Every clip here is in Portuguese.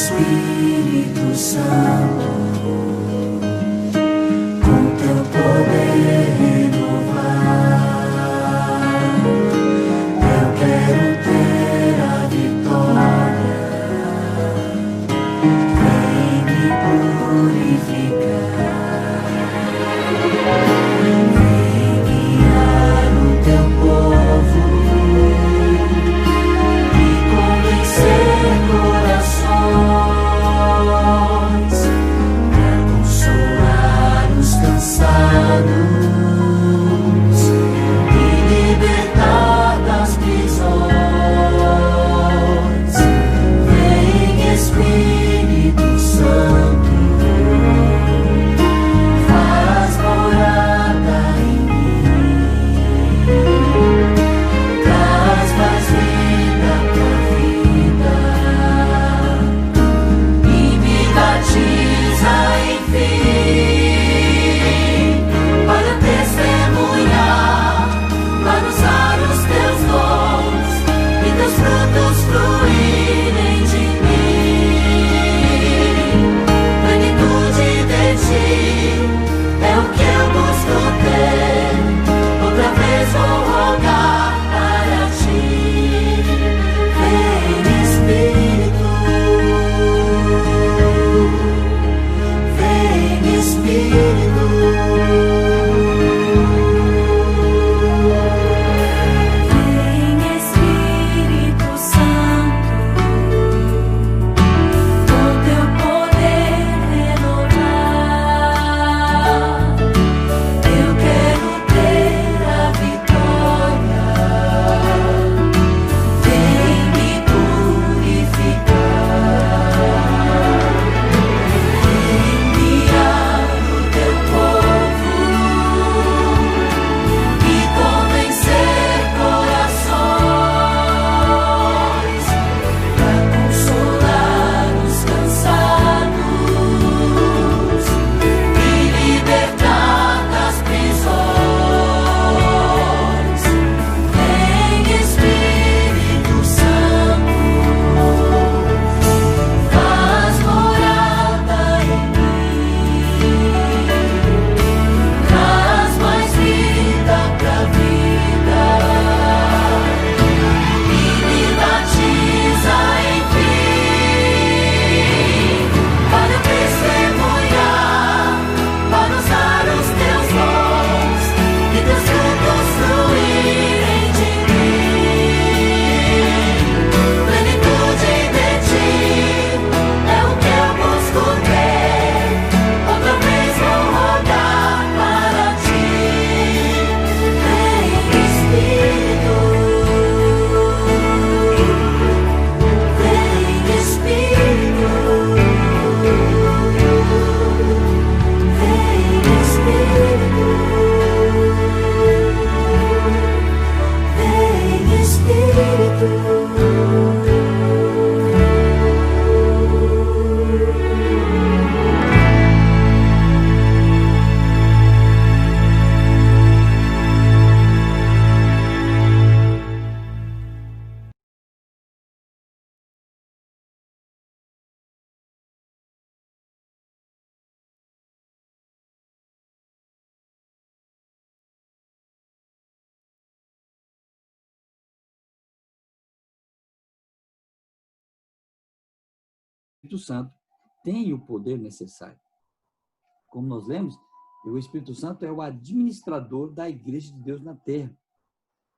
Espírito Santo, com teu poder renovar. Eu quero ter a vitória. Vem me purificar. Vem guiar o teu povo e convencer corações, para consolar os cansados e libertar das prisões. Vem Espírito Santo, faz morada em mim, traz mais vida pra vida e me batiza, enfim, para testemunhar, anunciar os teus dons e teus frutos fluírem de mim. Plenitude de ti é o que eu busco ter. Outra vez vou rogar para ti. Vem Espírito, vem Espírito, vem Espírito Santo, com teu poder renovar. Eu quero ter a vitória. Vem me purificar. Vem guiar o teu povo e convencer corações, para consolar os cansados e libertar das prisões. Vem Espírito Santo, faz morada em mim, traz mais vida pra vida e me batiza, enfim, para testemunhar, para usar os teus dons e teus frutos fluírem de mim. Plenitude de ti é o que eu busco ter. Outra vez vou rogar para ti. Vem Espírito, vem Espírito, vem Espírito, vem Espírito. Espírito Santo tem o poder necessário. Como nós lemos, o Espírito Santo é o administrador da Igreja de Deus na Terra.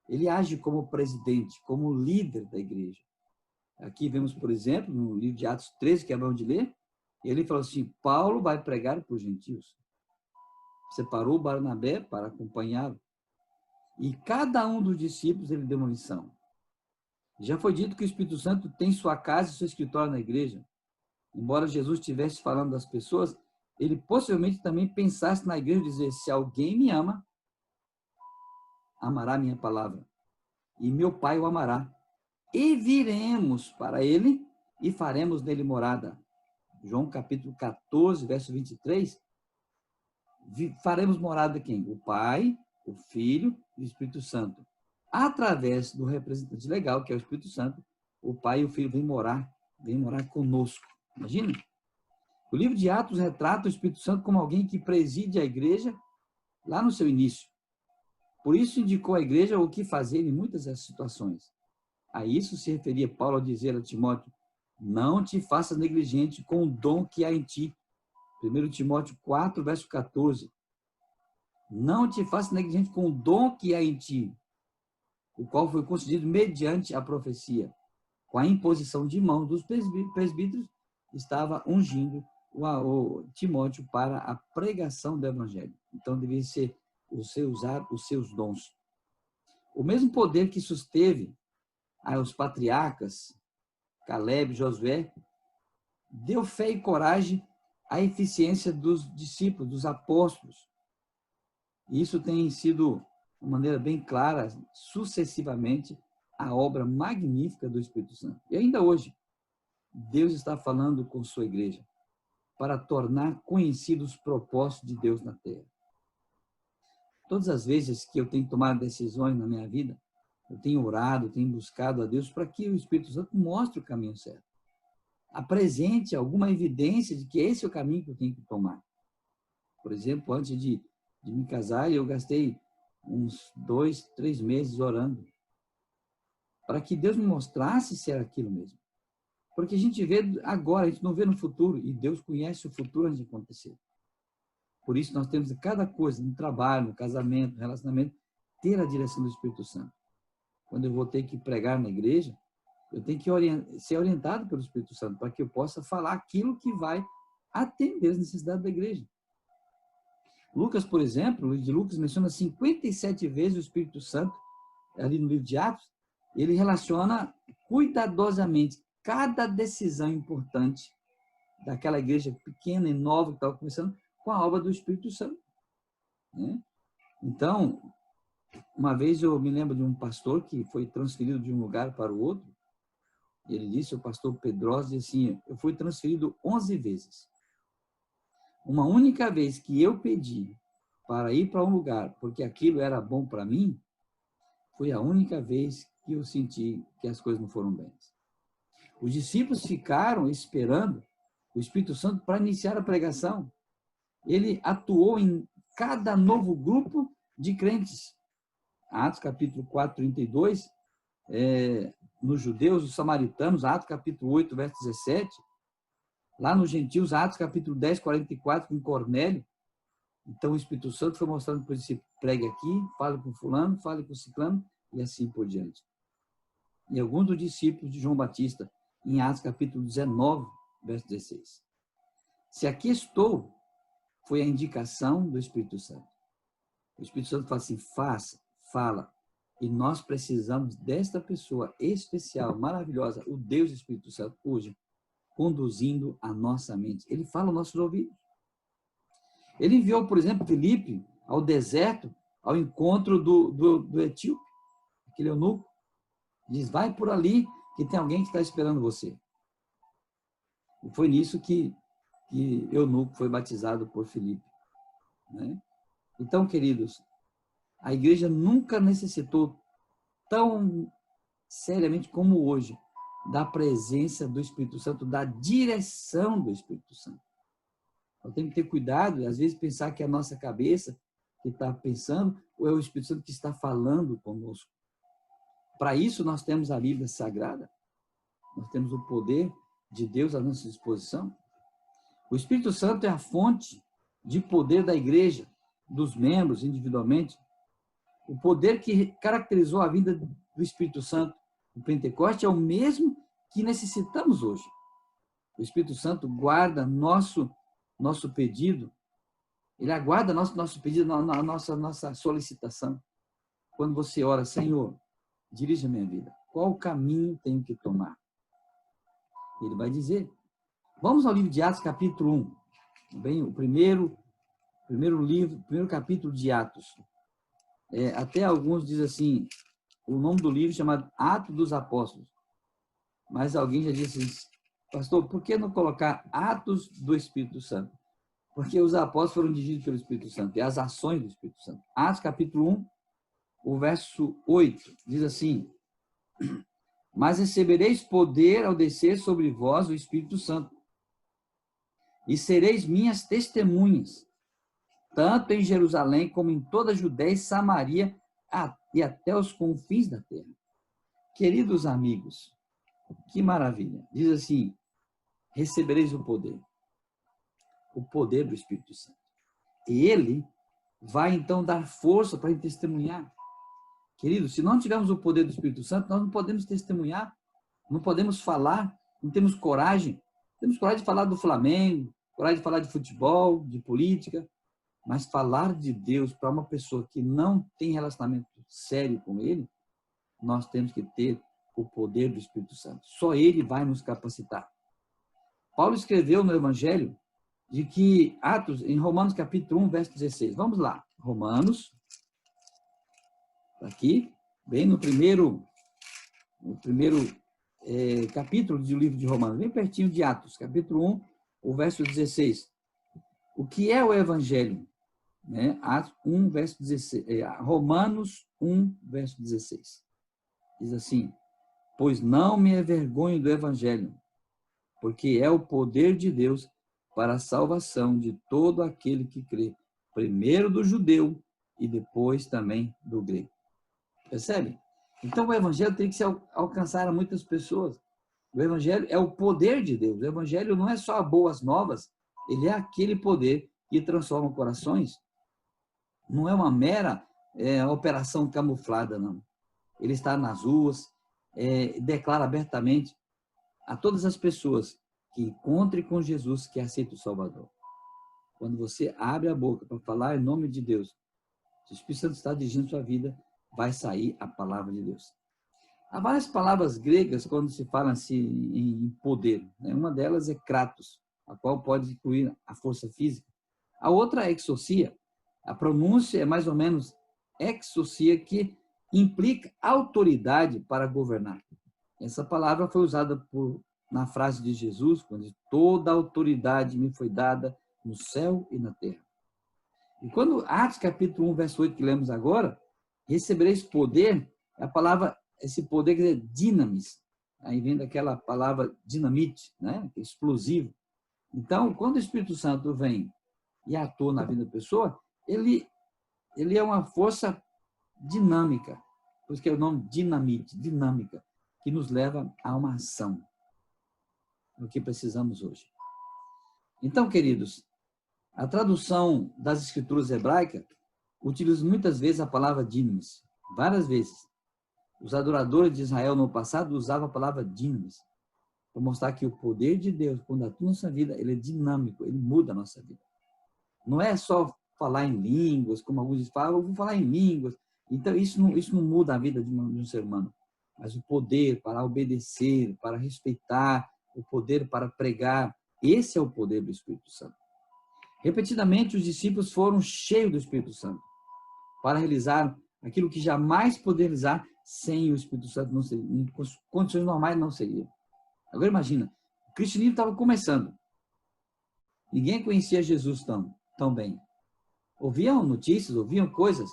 Ele age como presidente, como líder da igreja. Aqui vemos, por exemplo, no livro de Atos 13, que acabamos de ler, ele fala assim: Paulo vai pregar para os gentios. Separou Barnabé para acompanhá-lo. E cada um dos discípulos ele deu uma missão. Já foi dito que o Espírito Santo tem sua casa e seu escritório na igreja. Embora Jesus estivesse falando das pessoas, ele possivelmente também pensasse na igreja e dizer: se alguém me ama, amará minha palavra, e meu Pai o amará. E viremos para ele e faremos nele morada. João capítulo 14, verso 23. Faremos morada de quem? O Pai, o Filho e o Espírito Santo. Através do representante legal, que é o Espírito Santo, o Pai e o Filho vêm morar conosco. Imagina. O livro de Atos retrata o Espírito Santo como alguém que preside a igreja lá no seu início. Por isso indicou à igreja o que fazer em muitas das situações. A isso se referia Paulo ao dizer a Timóteo: não te faças negligente com o dom que há em ti. 1 Timóteo 4, verso 14. Não te faças negligente com o dom que há em ti, o qual foi concedido mediante a profecia. Com a imposição de mãos dos presbíteros, estava ungindo o Timóteo para a pregação do evangelho. Então, devia ser você usar os seus dons. O mesmo poder que susteve aos patriarcas, Caleb e Josué, deu fé e coragem à eficiência dos discípulos, dos apóstolos. E isso tem sido, de maneira bem clara, sucessivamente, a obra magnífica do Espírito Santo. E ainda hoje, Deus está falando com sua igreja para tornar conhecidos os propósitos de Deus na terra. Todas as vezes que eu tenho tomado decisões na minha vida, eu tenho orado, tenho buscado a Deus para que o Espírito Santo mostre o caminho certo. Apresente alguma evidência de que esse é o caminho que eu tenho que tomar. Por exemplo, antes de me casar, eu gastei uns 2, 3 meses orando para que Deus me mostrasse se era aquilo mesmo. Porque a gente vê agora, a gente não vê no futuro, e Deus conhece o futuro antes de acontecer. Por isso, nós temos cada coisa, no trabalho, no casamento, no relacionamento, ter a direção do Espírito Santo. Quando eu vou ter que pregar na igreja, eu tenho que ser orientado pelo Espírito Santo, para que eu possa falar aquilo que vai atender as necessidades da igreja. Lucas, por exemplo, o livro de Lucas menciona 57 vezes o Espírito Santo, ali no livro de Atos, ele relaciona cuidadosamente cada decisão importante daquela igreja pequena e nova que estava começando com a obra do Espírito Santo. Né? Então, uma vez eu me lembro de um pastor que foi transferido de um lugar para o outro. Ele disse, o pastor Pedrosa, assim, eu fui transferido 11 vezes. Uma única vez que eu pedi para ir para um lugar, porque aquilo era bom para mim, foi a única vez que eu senti que as coisas não foram bem. Os discípulos ficaram esperando o Espírito Santo para iniciar a pregação. Ele atuou em cada novo grupo de crentes. Atos capítulo 4, 32, nos judeus, os samaritanos, Atos capítulo 8, verso 17, lá nos gentios, Atos capítulo 10, 44, com Cornélio. Então o Espírito Santo foi mostrando para o discípulo, pregue aqui, fale com fulano, fale com ciclano, e assim por diante. E alguns dos discípulos de João Batista, em Atos capítulo 19, verso 16. Se aqui estou, foi a indicação do Espírito Santo. O Espírito Santo fala assim, faça, fala. E nós precisamos desta pessoa especial, maravilhosa, o Deus Espírito Santo, hoje, conduzindo a nossa mente. Ele fala aos nossos ouvidos. Ele enviou, por exemplo, Filipe ao deserto, ao encontro do etíope, aquele eunuco. Diz, vai por ali, que tem alguém que está esperando você. E foi nisso que eunuco foi batizado por Filipe. Né? Então, queridos, a igreja nunca necessitou tão seriamente como hoje da presença do Espírito Santo, da direção do Espírito Santo. Nós temos que ter cuidado, às vezes pensar que é a nossa cabeça que está pensando, ou é o Espírito Santo que está falando conosco. Para isso, nós temos a Bíblia Sagrada, nós temos o poder de Deus à nossa disposição. O Espírito Santo é a fonte de poder da igreja, dos membros individualmente. O poder que caracterizou a vinda do Espírito Santo no Pentecoste é o mesmo que necessitamos hoje. O Espírito Santo guarda nosso pedido, ele aguarda nosso pedido, nossa solicitação. Quando você ora, Senhor, dirija a minha vida, qual caminho tenho que tomar? Ele vai dizer. Vamos ao livro de Atos, capítulo 1. Bem, o primeiro capítulo de Atos. Até alguns dizem assim, o nome do livro é chamado Atos dos Apóstolos. Mas alguém já disse assim, pastor, por que não colocar Atos do Espírito Santo? Porque os apóstolos foram dirigidos pelo Espírito Santo, e as ações do Espírito Santo. Atos, capítulo 1, o verso 8, diz assim, mas recebereis poder ao descer sobre vós o Espírito Santo, e sereis minhas testemunhas, tanto em Jerusalém como em toda a Judéia e Samaria e até os confins da terra. Queridos amigos, que maravilha. Diz assim, recebereis o poder do Espírito Santo. E ele vai então dar força para testemunhar. Queridos, se não tivermos o poder do Espírito Santo, nós não podemos testemunhar, não podemos falar, não temos coragem. Temos coragem de falar do Flamengo, coragem de falar de futebol, de política, mas falar de Deus para uma pessoa que não tem relacionamento sério com ele, nós temos que ter o poder do Espírito Santo. Só ele vai nos capacitar. Paulo escreveu no Evangelho de que Atos, em Romanos capítulo 1, verso 16. Vamos lá. Romanos, aqui, bem no primeiro capítulo do livro de Romanos, bem pertinho de Atos, capítulo 1, o verso 16. O que é o Evangelho? Né? Atos 1, verso 16, Romanos 1, verso 16. Diz assim, pois não me envergonho do Evangelho, porque é o poder de Deus para a salvação de todo aquele que crê, primeiro do judeu e depois também do grego. Percebe? Então o Evangelho tem que se alcançar a muitas pessoas. O Evangelho é o poder de Deus. O Evangelho não é só boas novas, ele é aquele poder que transforma corações. Não é uma mera operação camuflada, não. Ele está nas ruas, declara abertamente a todas as pessoas que encontrem com Jesus, que aceitam o Salvador. Quando você abre a boca para falar em nome de Deus, se o Espírito Santo está dirigindo sua vida, vai sair a palavra de Deus. Há várias palavras gregas quando se fala assim em poder. Né? Uma delas é kratos, a qual pode incluir a força física. A outra é exousia. A pronúncia é mais ou menos exousia, que implica autoridade para governar. Essa palavra foi usada na frase de Jesus, quando diz, toda autoridade me foi dada no céu e na terra. E quando Atos capítulo 1, verso 8, que lemos agora, recebereis poder, a palavra, esse poder quer dizer dinamis, aí vem daquela palavra dinamite, né? Explosivo. Então, quando o Espírito Santo vem e atua na vida da pessoa, ele é uma força dinâmica, por isso que é o nome dinamite, dinâmica, que nos leva a uma ação, o que precisamos hoje. Então, queridos, a tradução das escrituras hebraicas utiliza muitas vezes a palavra dinamis, várias vezes. Os adoradores de Israel no passado usavam a palavra dinamis, para mostrar que o poder de Deus, quando atua na nossa vida, ele é dinâmico, ele muda a nossa vida. Não é só falar em línguas, como alguns falam, eu vou falar em línguas. Então, isso não muda a vida de um ser humano. Mas o poder para obedecer, para respeitar, o poder para pregar, esse é o poder do Espírito Santo. Repetidamente, os discípulos foram cheios do Espírito Santo para realizar aquilo que jamais poderia realizar sem o Espírito Santo, não seria, em condições normais não seria. Agora imagina, o cristianismo estava começando. Ninguém conhecia Jesus tão bem. Ouviam notícias, ouviam coisas.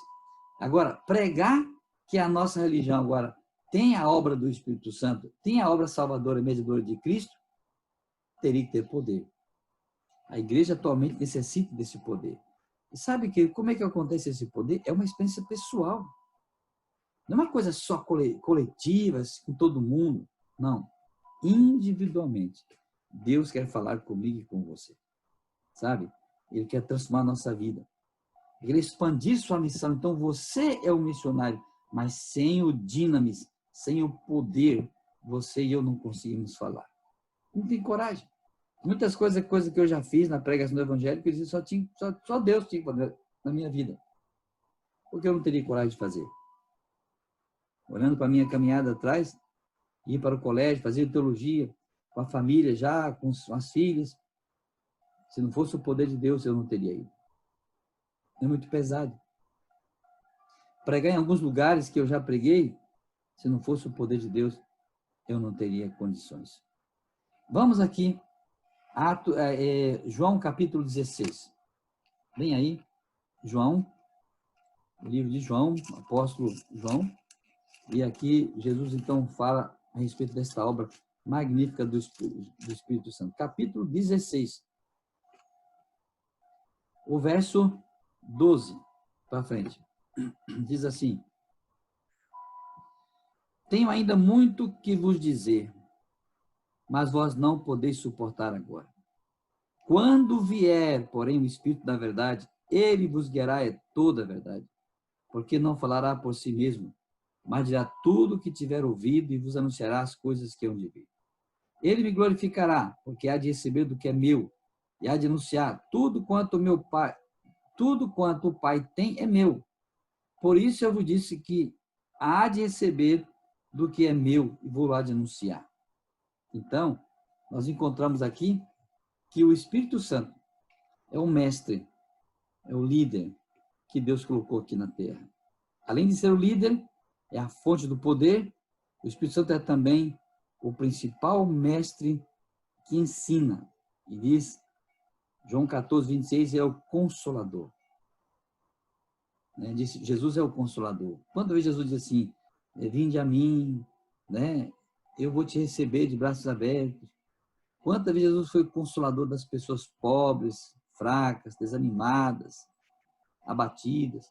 Agora, pregar que a nossa religião agora tem a obra do Espírito Santo, tem a obra salvadora e mediadora de Cristo, teria que ter poder. A igreja atualmente necessita desse poder. E sabe como é que acontece esse poder? É uma experiência pessoal. Não é uma coisa só coletiva, com todo mundo. Não. Individualmente. Deus quer falar comigo e com você. Sabe? Ele quer transformar a nossa vida. Ele quer expandir sua missão. Então, você é o missionário. Mas sem o dinamis, sem o poder, você e eu não conseguimos falar. Não tem coragem. Muitas coisas que eu já fiz na pregação do Evangelho, que eu dizia, só Deus tinha que fazer na minha vida. Porque eu não teria coragem de fazer. Olhando para a minha caminhada atrás, ir para o colégio, fazer teologia, com a família já, com as filhas. Se não fosse o poder de Deus, eu não teria ido. É muito pesado. Pregar em alguns lugares que eu já preguei, se não fosse o poder de Deus, eu não teria condições. Vamos aqui, João capítulo 16. Vem aí, João, o livro de João, apóstolo João. E aqui Jesus então fala a respeito desta obra magnífica do Espírito Santo. Capítulo 16. O verso 12 para frente. Diz assim: tenho ainda muito que vos dizer, mas vós não podeis suportar agora. Quando vier, porém, o Espírito da verdade, ele vos guiará toda a verdade, porque não falará por si mesmo, mas dirá tudo o que tiver ouvido e vos anunciará as coisas que hão de vir. Ele me glorificará, porque há de receber do que é meu, e há de anunciar tudo quanto o Pai tem é meu. Por isso eu vos disse que há de receber do que é meu e vou lá de anunciar. Então, nós encontramos aqui que o Espírito Santo é o mestre, é o líder que Deus colocou aqui na terra. Além de ser o líder, é a fonte do poder, o Espírito Santo é também o principal mestre que ensina. E diz, João 14, 26, é o Consolador. Jesus é o Consolador. Quando Jesus diz assim, vinde a mim, né? Eu vou te receber de braços abertos. Quantas vezes Jesus foi o Consolador das pessoas pobres, fracas, desanimadas, abatidas.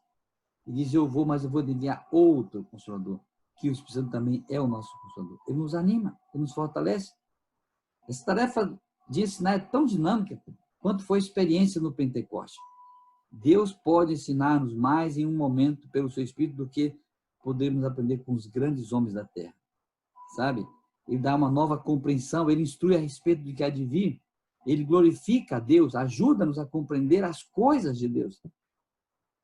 E diz, eu vou, mas eu vou enviar outro Consolador, que o Espírito Santo também é o nosso Consolador. Ele nos anima, ele nos fortalece. Essa tarefa de ensinar é tão dinâmica quanto foi a experiência no Pentecoste. Deus pode ensinar-nos mais em um momento pelo seu Espírito do que podemos aprender com os grandes homens da terra. Sabe? Ele dá uma nova compreensão, ele instrui a respeito do que há de vir, ele glorifica a Deus, ajuda-nos a compreender as coisas de Deus.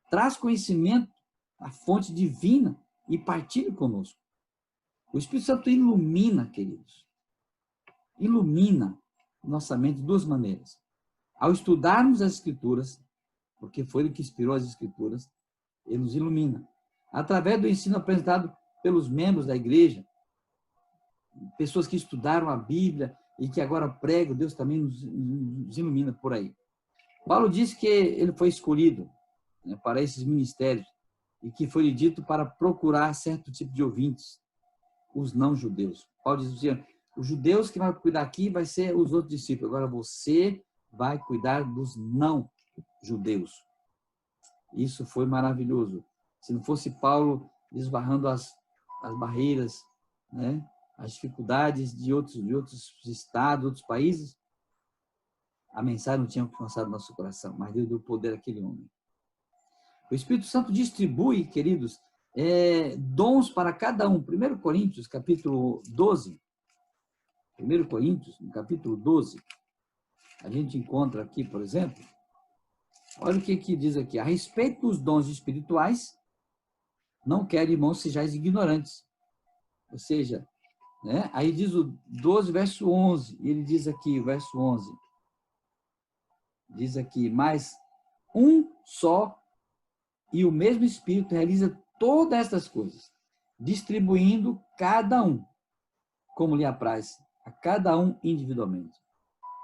Traz conhecimento, a fonte divina, e partilha conosco. O Espírito Santo ilumina, queridos. Ilumina nossa mente de duas maneiras. Ao estudarmos as Escrituras, porque foi ele que inspirou as Escrituras, ele nos ilumina. Através do ensino apresentado pelos membros da igreja, pessoas que estudaram a Bíblia e que agora pregam, Deus também nos ilumina por aí. Paulo disse que ele foi escolhido, né, para esses ministérios e que foi lhe dito para procurar certo tipo de ouvintes, os não-judeus. Paulo diz assim, os judeus que vão cuidar aqui vai ser os outros discípulos, agora você vai cuidar dos não-judeus. Isso foi maravilhoso. Se não fosse Paulo desbarrando as barreiras, né, as dificuldades de outros estados, outros países, a mensagem não tinha alcançado nosso coração, mas Deus deu poder àquele homem. O Espírito Santo distribui, queridos, dons para cada um. 1 Coríntios, capítulo 12. 1 Coríntios, no capítulo 12, a gente encontra aqui, por exemplo, olha o que diz aqui. A respeito dos dons espirituais, não quero, irmãos, sejais ignorantes. Ou seja, né? Aí diz o 12, verso 11. E ele diz aqui, verso 11. Diz aqui, mas um só e o mesmo Espírito realiza todas estas coisas, distribuindo cada um, como lhe apraz, a cada um individualmente.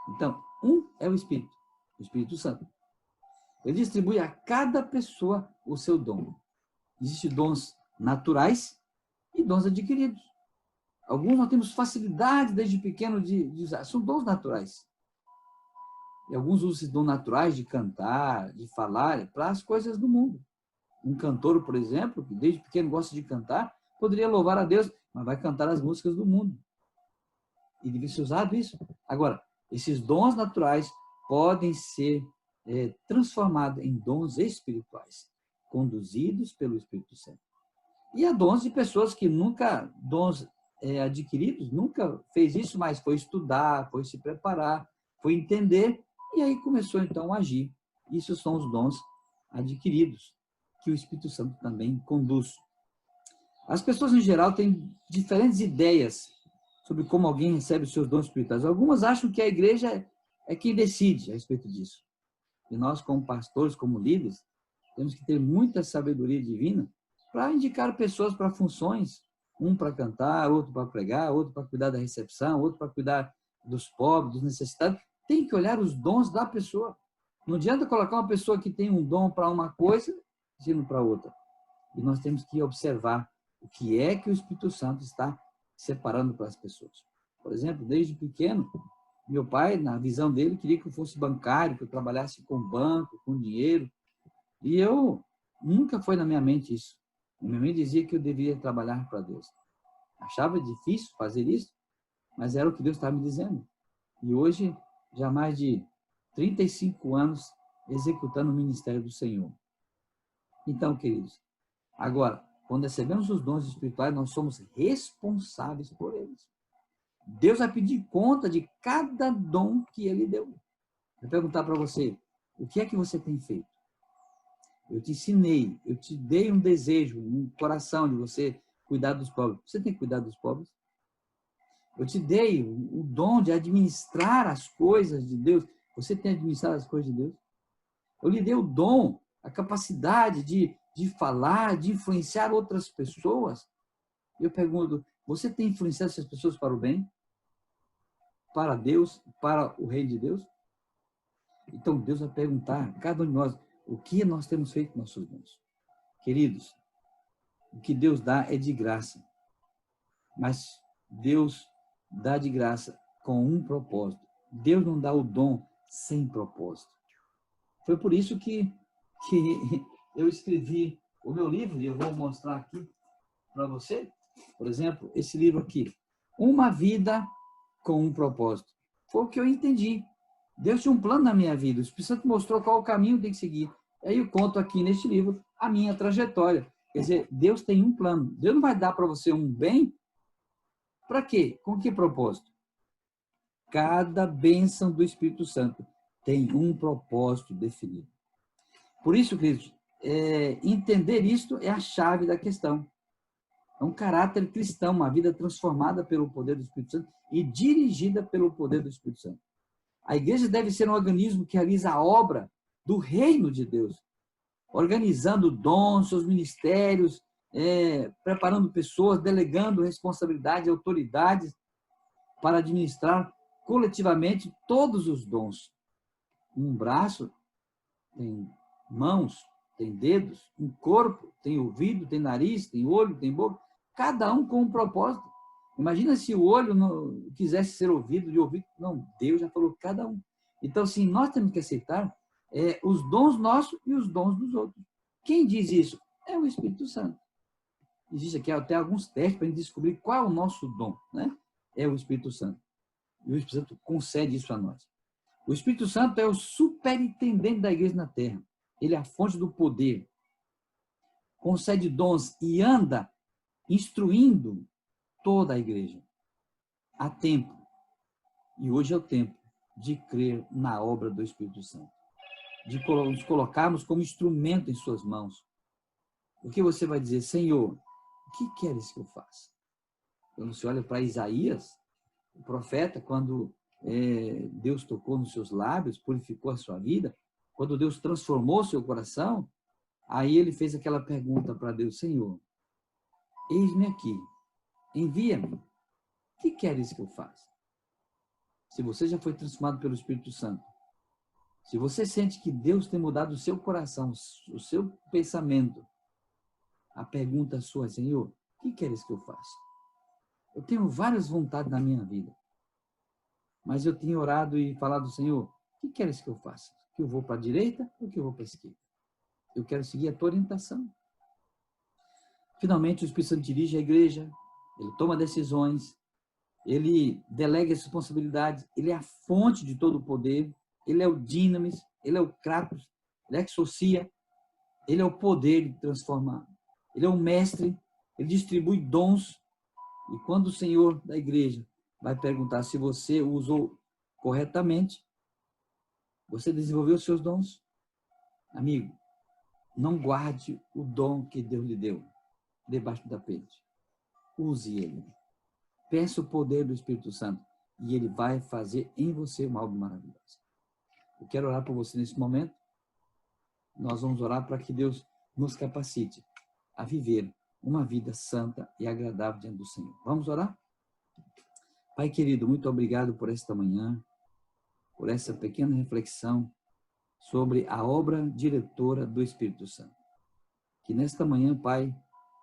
Então, um é o Espírito Santo. Ele distribui a cada pessoa o seu dom. Existem dons naturais e dons adquiridos. Alguns nós temos facilidade desde pequeno de usar, são dons naturais. E alguns usam esses dons naturais de cantar, de falar, para as coisas do mundo. Um cantor, por exemplo, que desde pequeno gosta de cantar, poderia louvar a Deus, mas vai cantar as músicas do mundo. E deve ser usado isso. Agora, esses dons naturais podem ser transformados em dons espirituais, conduzidos pelo Espírito Santo. E há dons de pessoas que nunca, dons adquiridos, nunca fez isso, mas foi estudar, foi se preparar, foi entender, e aí começou então a agir. Isso são os dons adquiridos, que o Espírito Santo também conduz. As pessoas, em geral, têm diferentes ideias sobre como alguém recebe os seus dons espirituais. Algumas acham que a igreja é quem decide a respeito disso. E nós, como pastores, como líderes, temos que ter muita sabedoria divina para indicar pessoas para funções, um para cantar, outro para pregar, outro para cuidar da recepção, outro para cuidar dos pobres, dos necessitados. Tem que olhar os dons da pessoa. Não adianta colocar uma pessoa que tem um dom para uma coisa, dizendo para outra. E nós temos que observar o que é que o Espírito Santo está separando para as pessoas. Por exemplo, desde pequeno, Meu pai, na visão dele, queria que eu fosse bancário, que eu trabalhasse com banco, com dinheiro. E eu, nunca foi na minha mente isso. Na minha mente dizia que eu deveria trabalhar para Deus. Achava difícil fazer isso, mas era o que Deus estava me dizendo. E hoje, já mais de 35 anos executando o ministério do Senhor. Então, queridos, agora, quando recebemos os dons espirituais, nós somos responsáveis por eles. Deus vai pedir conta de cada dom que Ele deu. Vou perguntar para você, o que é que você tem feito? Eu te ensinei, eu te dei um desejo, um coração de você cuidar dos pobres. Você tem cuidado dos pobres? Eu te dei o dom de administrar as coisas de Deus. Você tem administrado as coisas de Deus? Eu lhe dei o dom, a capacidade de falar, de influenciar outras pessoas. Eu pergunto, você tem influenciado essas pessoas para o bem? Para Deus? Para o reino de Deus? Então, Deus vai perguntar a cada um de nós, o que nós temos feito com nossos dons? Queridos, o que Deus dá é de graça. Mas Deus dá de graça com um propósito. Deus não dá o dom sem propósito. Foi por isso que eu escrevi o meu livro, e eu vou mostrar aqui para você. Por exemplo, esse livro aqui. Uma vida com um propósito. Foi o que eu entendi. Deus tinha um plano na minha vida. O Espírito Santo mostrou qual o caminho tem que seguir. Aí eu conto aqui neste livro a minha trajetória. Quer dizer, Deus tem um plano. Deus não vai dar para você um bem. Para quê? Com que propósito? Cada bênção do Espírito Santo tem um propósito definido. Por isso, queridos, entender isto é a chave da questão. É um caráter cristão, uma vida transformada pelo poder do Espírito Santo e dirigida pelo poder do Espírito Santo. A igreja deve ser um organismo que realiza a obra do reino de Deus, organizando dons, seus ministérios, preparando pessoas, delegando responsabilidade e autoridades para administrar coletivamente todos os dons. Um braço tem mãos, tem dedos, um corpo tem ouvido, tem nariz, tem olho, tem boca, cada um com um propósito. Imagina se o olho não quisesse ser ouvido, de ouvido. Não, Deus já falou cada um. Então, sim, nós temos que aceitar os dons nossos e os dons dos outros. Quem diz isso? É o Espírito Santo. Existe aqui até alguns testes para a gente descobrir qual é o nosso dom, né? É o Espírito Santo. E o Espírito Santo concede isso a nós. O Espírito Santo é o superintendente da igreja na terra. Ele é a fonte do poder. Concede dons e anda instruindo toda a igreja. Há tempo, e hoje é o tempo, de crer na obra do Espírito Santo. De nos colocarmos como instrumento em suas mãos. O que você vai dizer? Senhor, o que queres que eu faça? Quando você olha para Isaías, o profeta, quando Deus tocou nos seus lábios, purificou a sua vida, quando Deus transformou seu coração, aí ele fez aquela pergunta para Deus, Senhor, eis-me aqui, envia-me, o que queres que eu faça? Se você já foi transformado pelo Espírito Santo, se você sente que Deus tem mudado o seu coração, o seu pensamento, a pergunta sua é, Senhor, o que queres que eu faça? Eu tenho várias vontades na minha vida, mas eu tenho orado e falado, Senhor, o que queres que eu faça? Que eu vou para a direita ou que eu vou para a esquerda? Eu quero seguir a tua orientação. Finalmente, o Espírito Santo dirige a igreja, ele toma decisões, ele delega as responsabilidades, ele é a fonte de todo o poder, ele é o Dinamis, ele é o Kratos, ele é a Exousia, ele é o poder de transformar, ele é o mestre, ele distribui dons, e quando o Senhor da igreja vai perguntar se você o usou corretamente, você desenvolveu os seus dons? Amigo, não guarde o dom que Deus lhe deu debaixo do tapete. Use ele. Peça o poder do Espírito Santo e ele vai fazer em você uma obra maravilhosa. Eu quero orar por você nesse momento. Nós vamos orar para que Deus nos capacite a viver uma vida santa e agradável diante do Senhor. Vamos orar? Pai querido, muito obrigado por esta manhã, por essa pequena reflexão sobre a obra diretora do Espírito Santo. Que nesta manhã, Pai,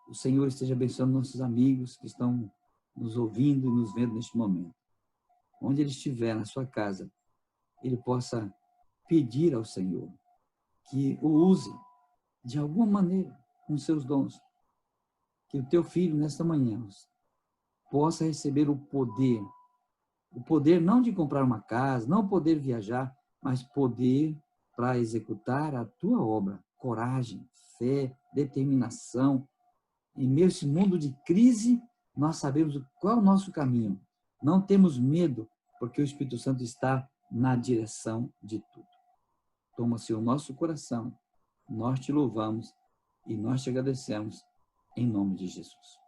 o Senhor esteja abençoando nossos amigos que estão nos ouvindo e nos vendo neste momento. onde ele estiver na sua casa, ele possa pedir ao Senhor que o use de alguma maneira com seus dons. Que o teu filho, nesta manhã, possa receber o poder não de comprar uma casa, não poder viajar, mas poder para executar a tua obra. Coragem, fé, determinação. Em meio a esse mundo de crise, nós sabemos qual é o nosso caminho. Não temos medo, porque o Espírito Santo está na direção de tudo. Toma-se o nosso coração, nós te louvamos e nós te agradecemos, em nome de Jesus.